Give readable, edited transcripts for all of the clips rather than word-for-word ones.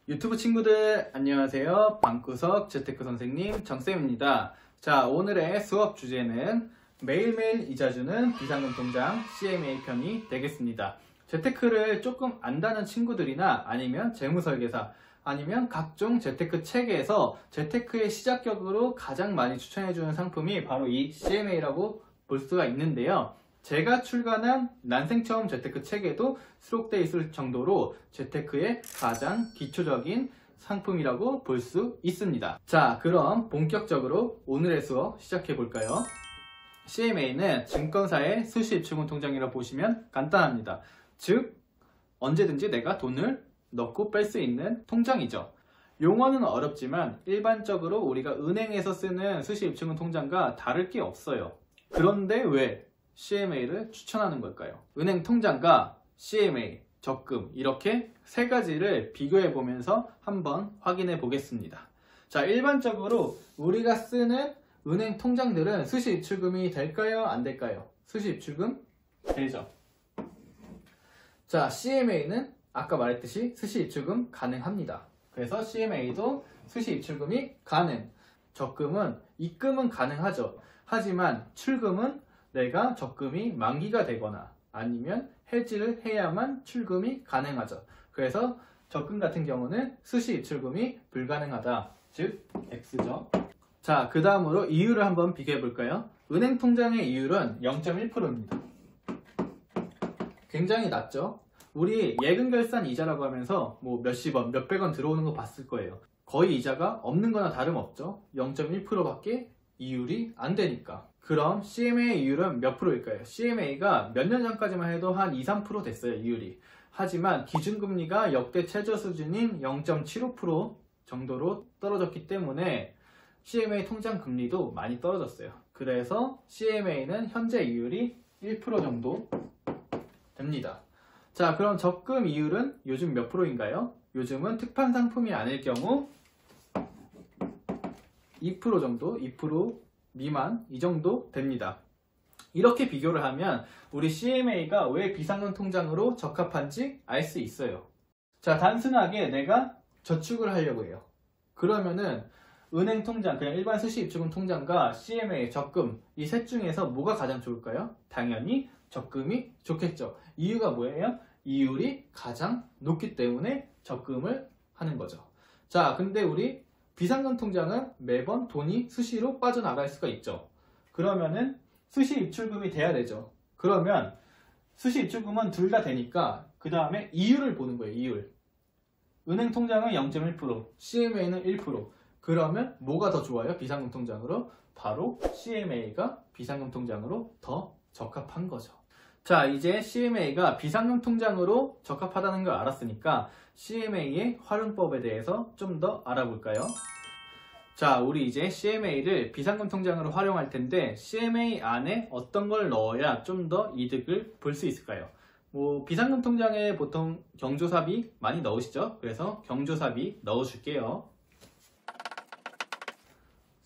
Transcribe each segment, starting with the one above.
유튜브 친구들 안녕하세요. 방구석 재테크 선생님 정쌤입니다. 자, 오늘의 수업 주제는 매일매일 이자 주는 비상금 통장 CMA 편이 되겠습니다. 재테크를 조금 안다는 친구들이나 아니면 재무설계사 아니면 각종 재테크 책에서 재테크의 시작격으로 가장 많이 추천해주는 상품이 바로 이 CMA라고 볼 수가 있는데요. 제가 출간한 난생 처음 재테크 책에도 수록되어 있을 정도로 재테크의 가장 기초적인 상품이라고 볼 수 있습니다. 자, 그럼 본격적으로 오늘의 수업 시작해 볼까요? CMA는 증권사의 수시입출금 통장이라고 보시면 간단합니다. 즉, 언제든지 내가 돈을 넣고 뺄 수 있는 통장이죠. 용어는 어렵지만 일반적으로 우리가 은행에서 쓰는 수시입출금 통장과 다를 게 없어요. 그런데 왜 CMA를 추천하는 걸까요? 은행 통장과 CMA, 적금 이렇게 세 가지를 비교해 보면서 한번 확인해 보겠습니다. 자, 일반적으로 우리가 쓰는 은행 통장들은 수시 입출금이 될까요? 안 될까요? 수시 입출금 되죠. 자, CMA는 아까 말했듯이 수시 입출금 가능합니다. 그래서 CMA도 수시 입출금이 가능. 적금은 입금은 가능하죠. 하지만 출금은 내가 적금이 만기가 되거나 아니면 해지를 해야만 출금이 가능하죠. 그래서 적금 같은 경우는 수시 입출금이 불가능하다. 즉 X죠. 자, 그 다음으로 이율을 한번 비교해 볼까요? 은행 통장의 이율은 0.1%입니다. 굉장히 낮죠. 우리 예금 결산 이자라고 하면서 뭐 몇십원, 몇백원 들어오는 거 봤을 거예요. 거의 이자가 없는 거나 다름없죠. 0.1%밖에 이율이 안 되니까. 그럼 CMA 이율은 몇 프로일까요? CMA가 몇 년 전까지만 해도 한 2, 3% 됐어요, 이율이. 하지만 기준금리가 역대 최저 수준인 0.75% 정도로 떨어졌기 때문에 CMA 통장 금리도 많이 떨어졌어요. 그래서 CMA는 현재 이율이 1% 정도 됩니다. 자, 그럼 적금 이율은 요즘 몇 프로인가요? 요즘은 특판 상품이 아닐 경우 2% 정도, 2% 미만 이 정도 됩니다. 이렇게 비교를 하면 우리 CMA가 왜 비상금 통장으로 적합한지 알 수 있어요. 자, 단순하게 내가 저축을 하려고 해요. 그러면은 은행 통장, 그냥 일반 수시 입출금 통장과 CMA, 적금 이 셋 중에서 뭐가 가장 좋을까요? 당연히 적금이 좋겠죠. 이유가 뭐예요? 이율이 가장 높기 때문에 적금을 하는 거죠. 자, 근데 우리 비상금 통장은 매번 돈이 수시로 빠져나갈 수가 있죠. 그러면은 수시 입출금이 돼야 되죠. 그러면 수시 입출금은 둘 다 되니까 그 다음에 이율을 보는 거예요. 이율. 은행 통장은 0.1%, CMA는 1%. 그러면 뭐가 더 좋아요? 비상금 통장으로? 바로 CMA가 비상금 통장으로 더 적합한 거죠. 자, 이제 CMA가 비상금 통장으로 적합하다는 걸 알았으니까 CMA의 활용법에 대해서 좀 더 알아볼까요? 자, 우리 이제 CMA를 비상금 통장으로 활용할 텐데 CMA 안에 어떤 걸 넣어야 좀 더 이득을 볼 수 있을까요? 뭐 비상금 통장에 보통 경조사비 많이 넣으시죠? 그래서 경조사비 넣어줄게요.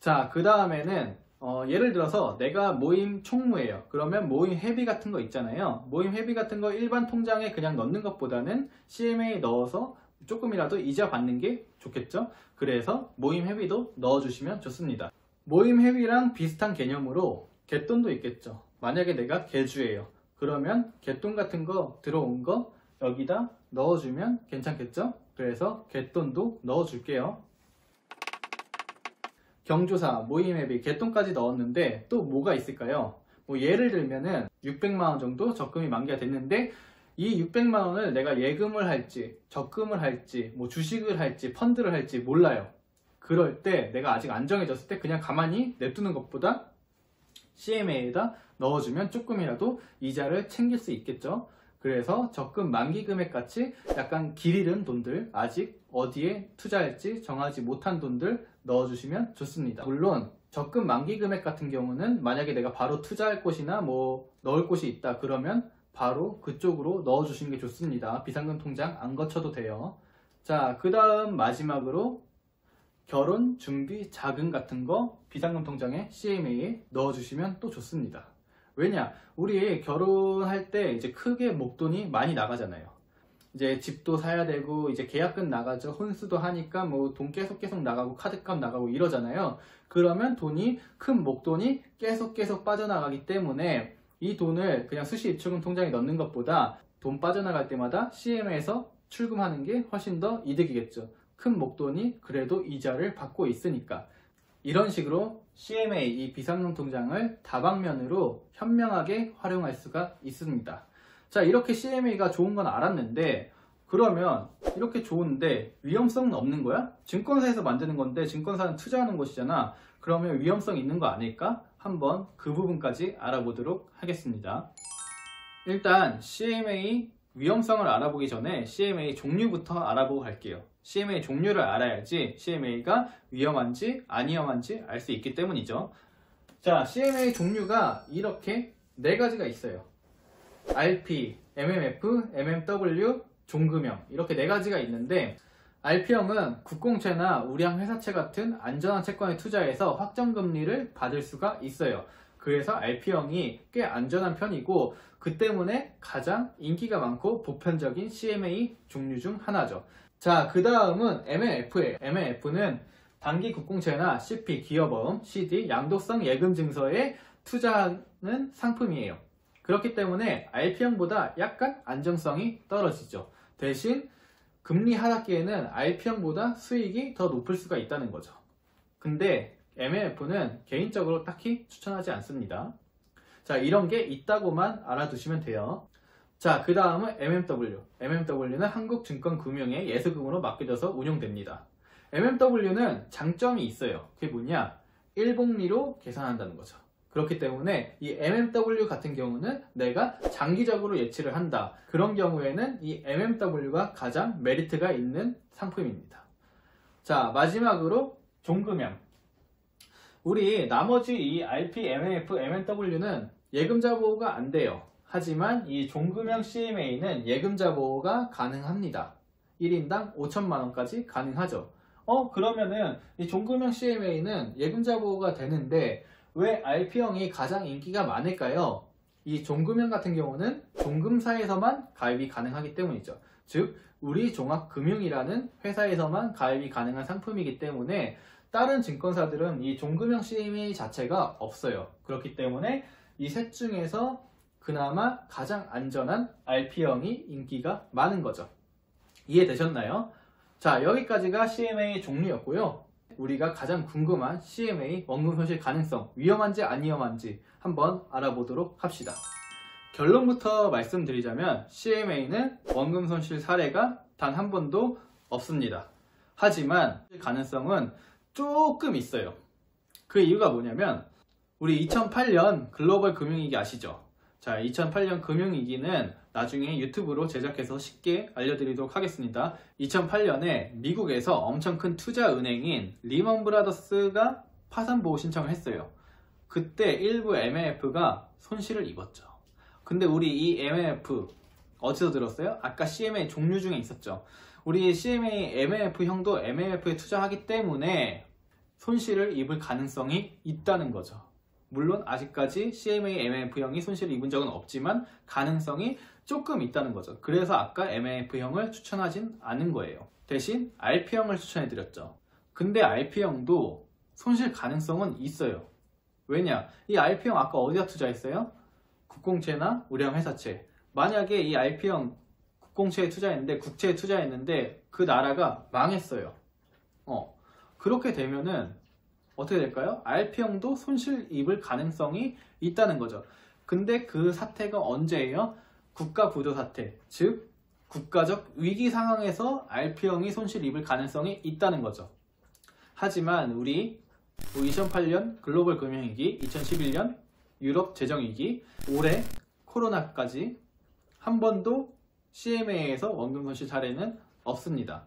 자, 그 다음에는 예를 들어서 내가 모임 총무예요. 그러면 모임 회비 같은 거 있잖아요. 모임 회비 같은 거 일반 통장에 그냥 넣는 것보다는 CMA에 넣어서 조금이라도 이자 받는 게 좋겠죠. 그래서 모임 회비도 넣어주시면 좋습니다. 모임 회비랑 비슷한 개념으로 갯돈도 있겠죠. 만약에 내가 개주예요. 그러면 갯돈 같은 거 들어온 거 여기다 넣어주면 괜찮겠죠. 그래서 갯돈도 넣어줄게요. 경조사, 모임회비, 갯돈까지 넣었는데 또 뭐가 있을까요? 뭐 예를 들면은 600만원 정도 적금이 만기가 됐는데 이 600만원을 내가 예금을 할지 적금을 할지 뭐 주식을 할지 펀드를 할지 몰라요. 그럴 때 내가 아직 안 정해졌을 때 그냥 가만히 냅두는 것보다 CMA에다 넣어주면 조금이라도 이자를 챙길 수 있겠죠. 그래서 적금 만기 금액 같이 약간 길 잃은 돈들, 아직 어디에 투자할지 정하지 못한 돈들 넣어주시면 좋습니다. 물론 적금 만기 금액 같은 경우는 만약에 내가 바로 투자할 곳이나 뭐 넣을 곳이 있다 그러면 바로 그쪽으로 넣어주시는 게 좋습니다. 비상금 통장 안 거쳐도 돼요. 자, 그 다음 마지막으로 결혼 준비 자금 같은 거 비상금 통장에 CMA에 넣어주시면 또 좋습니다. 왜냐? 우리 결혼할 때 이제 크게 목돈이 많이 나가잖아요. 이제 집도 사야 되고 이제 계약금 나가죠. 혼수도 하니까 뭐 돈 계속 나가고 카드값 나가고 이러잖아요. 그러면 돈이 큰 목돈이 계속 빠져나가기 때문에 이 돈을 그냥 수시 입출금 통장에 넣는 것보다 돈 빠져나갈 때마다 CMA에서 출금하는 게 훨씬 더 이득이겠죠. 큰 목돈이 그래도 이자를 받고 있으니까. 이런 식으로 CMA, 이 비상금 통장을 다방면으로 현명하게 활용할 수가 있습니다. 자, 이렇게 CMA가 좋은 건 알았는데, 그러면 이렇게 좋은데 위험성은 없는 거야? 증권사에서 만드는 건데 증권사는 투자하는 곳이잖아. 그러면 위험성 있는 거 아닐까? 한번 그 부분까지 알아보도록 하겠습니다. 일단 CMA 위험성을 알아보기 전에 CMA 종류부터 알아보고 갈게요. CMA 종류를 알아야지 CMA가 위험한지 안 위험한지 알 수 있기 때문이죠. 자, CMA 종류가 이렇게 4가지가 있어요. RP, MMF, MMW, 종금형, 이렇게 4가지가 있는데, RP형은 국공채나 우량 회사채 같은 안전한 채권에 투자해서 확정금리를 받을 수가 있어요. 그래서 RP형이 꽤 안전한 편이고 그 때문에 가장 인기가 많고 보편적인 CMA 종류 중 하나죠. 자, 그 다음은 MMF예요. MMF는 단기 국공채나 CP, 기여보험, CD, 양도성 예금 증서에 투자하는 상품이에요. 그렇기 때문에 RP형보다 약간 안정성이 떨어지죠. 대신 금리 하락기에는 RP형보다 수익이 더 높을 수가 있다는 거죠. 근데 MMF는 개인적으로 딱히 추천하지 않습니다. 자, 이런 게 있다고만 알아두시면 돼요. 자, 그 다음은 MMW. MMW는 한국증권금융의 예수금으로 맡겨져서 운용됩니다. MMW는 장점이 있어요. 그게 뭐냐? 일복리로 계산한다는 거죠. 그렇기 때문에 이 MMW 같은 경우는 내가 장기적으로 예치를 한다. 그런 경우에는 이 MMW가 가장 메리트가 있는 상품입니다. 자, 마지막으로 종금형. 우리 나머지 이 RP, MMF, MMW는 예금자 보호가 안 돼요. 하지만 이 종금형 CMA는 예금자 보호가 가능합니다. 1인당 5천만원까지 가능하죠. 그러면은 이 종금형 CMA는 예금자 보호가 되는데 왜 RP형이 가장 인기가 많을까요? 이 종금형 같은 경우는 종금사에서만 가입이 가능하기 때문이죠. 즉, 우리종합금융이라는 회사에서만 가입이 가능한 상품이기 때문에 다른 증권사들은 이 종금형 CMA 자체가 없어요. 그렇기 때문에 이 셋 중에서 그나마 가장 안전한 RP형이 인기가 많은 거죠. 이해되셨나요? 자, 여기까지가 CMA 종류였고요. 우리가 가장 궁금한 CMA 원금 손실 가능성, 위험한지 안 위험한지 한번 알아보도록 합시다. 결론부터 말씀드리자면 CMA는 원금 손실 사례가 단 한 번도 없습니다. 하지만 가능성은 조금 있어요. 그 이유가 뭐냐면 우리 2008년 글로벌 금융위기 아시죠? 자, 2008년 금융위기는 나중에 유튜브로 제작해서 쉽게 알려드리도록 하겠습니다. 2008년에 미국에서 엄청 큰 투자은행인 리먼 브라더스가 파산보호 신청을 했어요. 그때 일부 MMF가 손실을 입었죠. 근데 우리 이 MMF 어디서 들었어요? 아까 CMA 종류 중에 있었죠. 우리 CMA MMF형도 MMF에 투자하기 때문에 손실을 입을 가능성이 있다는 거죠. 물론 아직까지 CMA MMF형이 손실을 입은 적은 없지만 가능성이 조금 있다는 거죠. 그래서 아까 MMF형을 추천하진 않은 거예요. 대신 RP형을 추천해드렸죠. 근데 RP형도 손실 가능성은 있어요. 왜냐? 이 RP형 아까 어디다 투자했어요? 국공채나 우량 회사채. 만약에 이 RP형 국공채에 투자했는데 국채에 투자했는데 그 나라가 망했어요. 그렇게 되면은 어떻게 될까요? RP형도 손실 입을 가능성이 있다는 거죠. 근데 그 사태가 언제예요? 국가 부도 사태, 즉 국가적 위기 상황에서 RP형이 손실 입을 가능성이 있다는 거죠. 하지만 우리 2008년 글로벌 금융위기, 2011년 유럽 재정위기, 올해 코로나까지 한 번도 CMA에서 원금 손실 사례는 없습니다.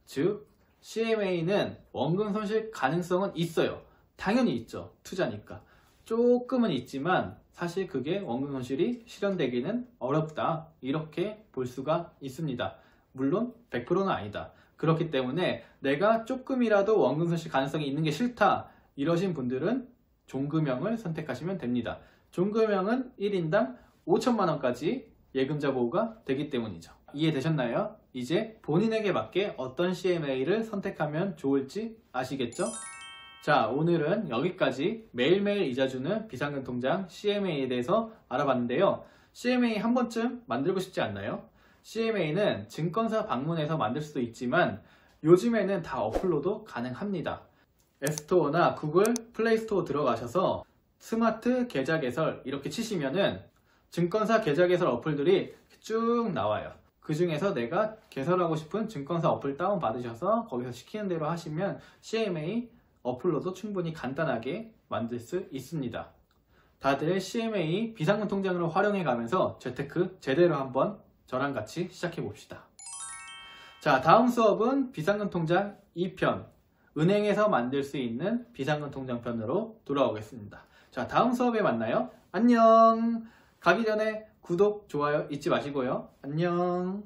즉 CMA는 원금 손실 가능성은 있어요. 당연히 있죠. 투자니까. 조금은 있지만 사실 그게 원금 손실이 실현되기는 어렵다. 이렇게 볼 수가 있습니다. 물론 100%는 아니다. 그렇기 때문에 내가 조금이라도 원금 손실 가능성이 있는 게 싫다. 이러신 분들은 종금형을 선택하시면 됩니다. 종금형은 1인당 5천만원까지 예금자 보호가 되기 때문이죠. 이해되셨나요? 이제 본인에게 맞게 어떤 CMA를 선택하면 좋을지 아시겠죠? 자, 오늘은 여기까지 매일매일 이자 주는 비상금 통장 CMA에 대해서 알아봤는데요. CMA 한 번쯤 만들고 싶지 않나요? CMA는 증권사 방문해서 만들 수도 있지만 요즘에는 다 어플로도 가능합니다. 앱스토어나 구글 플레이스토어 들어가셔서 스마트 계좌 개설 이렇게 치시면은 증권사 계좌 개설 어플들이 쭉 나와요. 그 중에서 내가 개설하고 싶은 증권사 어플 다운 받으셔서 거기서 시키는 대로 하시면 CMA 어플로도 충분히 간단하게 만들 수 있습니다. 다들 CMA 비상금 통장으로 활용해 가면서 재테크 제대로 한번 저랑 같이 시작해 봅시다. 자, 다음 수업은 비상금 통장 2편, 은행에서 만들 수 있는 비상금 통장 편으로 돌아오겠습니다. 자, 다음 수업에 만나요. 안녕! 가기 전에 구독, 좋아요 잊지 마시고요. 안녕!